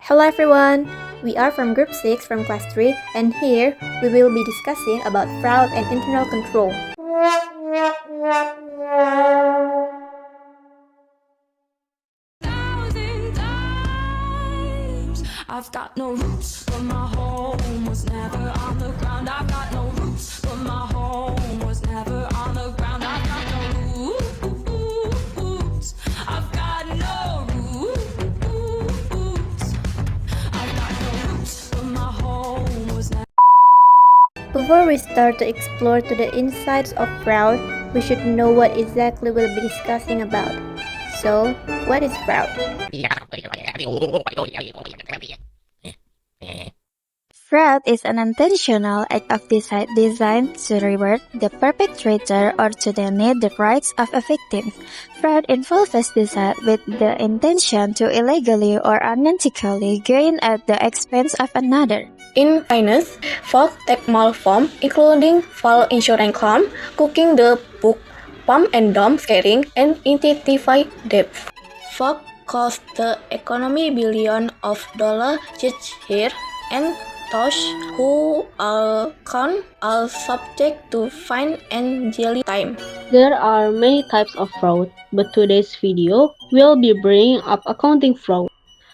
Hello everyone! We are from Group 6 from Class 3 and here we will be discussing about fraud and internal control. I've got no roots, but my home was never on the ground. I've got no roots, but my home was never on the ground. I've got no roots. I've got no roots. I've got no roots, but my home was never. Before we start to explore to the insides of fraud, we should know what exactly we'll be discussing about. So, what is fraud? Fraud is an intentional act of deceit designed to reward the perpetrator or to deny the rights of a victim. Fraud involves deceit with the intention to illegally or unethically gain at the expense of another. In finance, fraud take more form, including false insurance claim, cooking the book, pump and dump scaring, and identify debt. Fraud cost the economy billions of dollars each year, and those who are caught are subject to fine and jail time. There are many types of fraud, but today's video will be bringing up accounting fraud.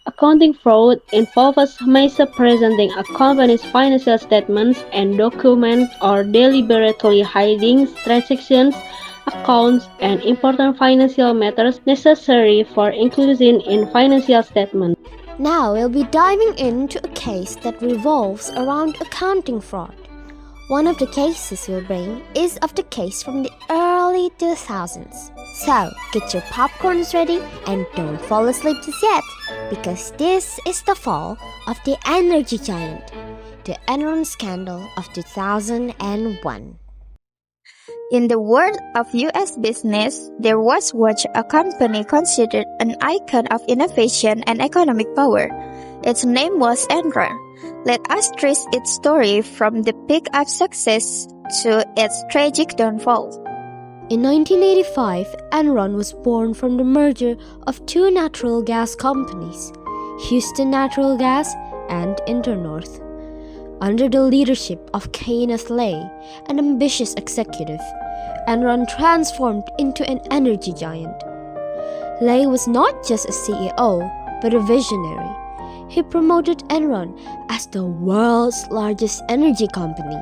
Accounting fraud involves misrepresenting a company's financial statements and documents or deliberately hiding transactions, accounts, and important financial matters necessary for inclusion in financial statements. Now we'll be diving into a case that revolves around accounting fraud. One of the cases we'll bring is of the case from the early 2000s. So get your popcorns ready and don't fall asleep just yet, because this is the fall of the energy giant, the Enron scandal of 2001. In the world of US business, there was once a company considered an icon of innovation and economic power. Its name was Enron. Let us trace its story from the peak of success to its tragic downfall. In 1985, Enron was born from the merger of two natural gas companies, Houston Natural Gas and Internorth. Under the leadership of Kenneth Lay, an ambitious executive, Enron transformed into an energy giant. Lay was not just a CEO, but a visionary. He promoted Enron as the world's largest energy company,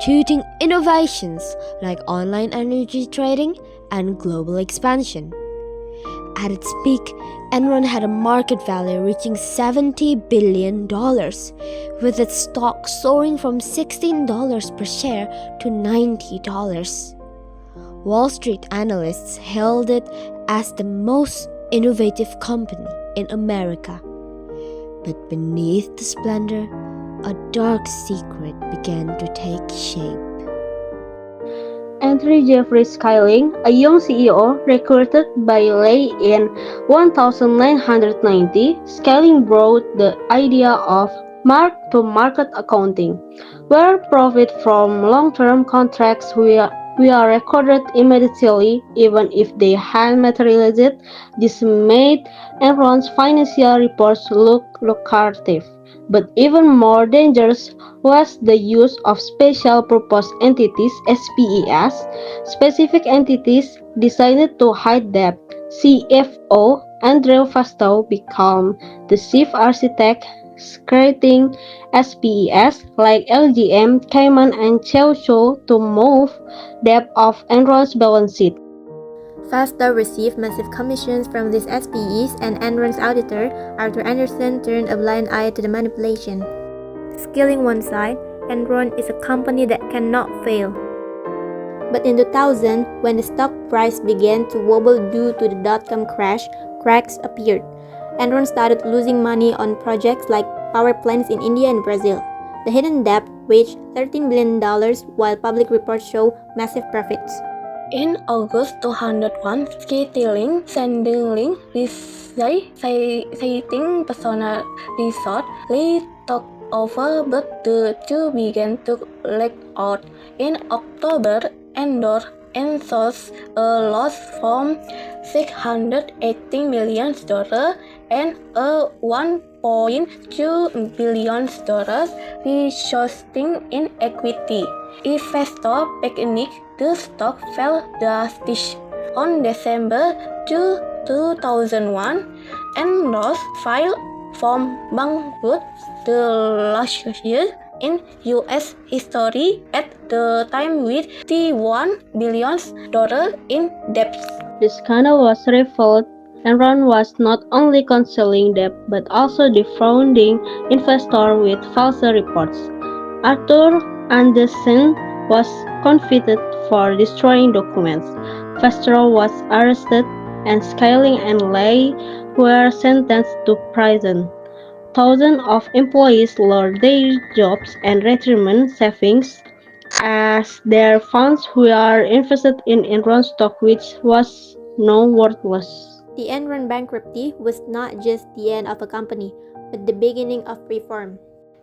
touting innovations like online energy trading and global expansion. At its peak, Enron had a market value reaching $70 billion, with its stock soaring from $16 per share to $90. Wall Street analysts hailed it as the most innovative company in America. But beneath the splendor, a dark secret began to take shape. Enter Jeffrey Skilling, a young CEO recruited by Lay in 1990. Skilling brought the idea of mark-to-market accounting, where profit from long-term contracts were recorded immediately, even if they had materialized. This made Enron's financial reports look lucrative. But even more dangerous was the use of special purpose entities (SPEs), specific entities designed to hide debt. CFO Andrew Fastow became the chief architect, creating SPEs like LGM, Cayman, and Chelsea to move debt off Enron's balance sheet. Fastow received massive commissions from these SPEs, and Enron's auditor, Arthur Anderson, turned a blind eye to the manipulation. Skilling one side, Enron is a company that cannot fail. But in 2000, when the stock price began to wobble due to the dot-com crash, cracks appeared. Enron started losing money on projects like power plants in India and Brazil. The hidden debt reached $13 billion, while public reports show massive profits. In August 2001, Skilling suddenly resigned, citing personal reasons. Lee took over, but the two began to leak out. In October, Enron ensured a loss from $680 million and a $2.2 billion, resulting in equity. Investor panicked, the stock fell drastically. On December 2001, Enron filed for bankruptcy, the largest in U.S. history at the time with $31 billion in debt. The scandal was revealed. Enron was not only concealing debt but also defrauding investors with false reports. Arthur Andersen was convicted for destroying documents. Vestor was arrested, and Skilling and Lay were sentenced to prison. Thousands of employees lost their jobs and retirement savings as their funds were invested in Enron stock, which was now worthless. The Enron bankruptcy was not just the end of a company, but the beginning of reform.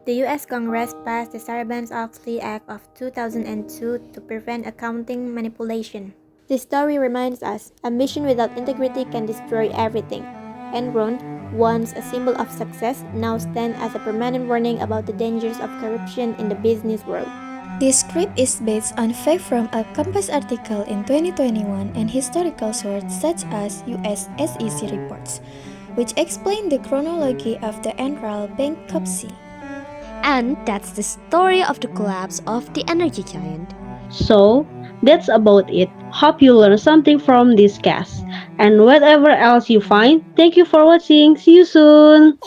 The U.S. Congress passed the Sarbanes-Oxley Act of 2002 to prevent accounting manipulation. This story reminds us, ambition without integrity can destroy everything. Enron, once a symbol of success, now stands as a permanent warning about the dangers of corruption in the business world. This script is based on fact from a Compass article in 2021 and historical sources such as US SEC reports, which explain the chronology of the Enron bankruptcy. And that's the story of the collapse of the energy giant. So, that's about it. Hope you learned something from this cast. And whatever else you find, thank you for watching. See you soon!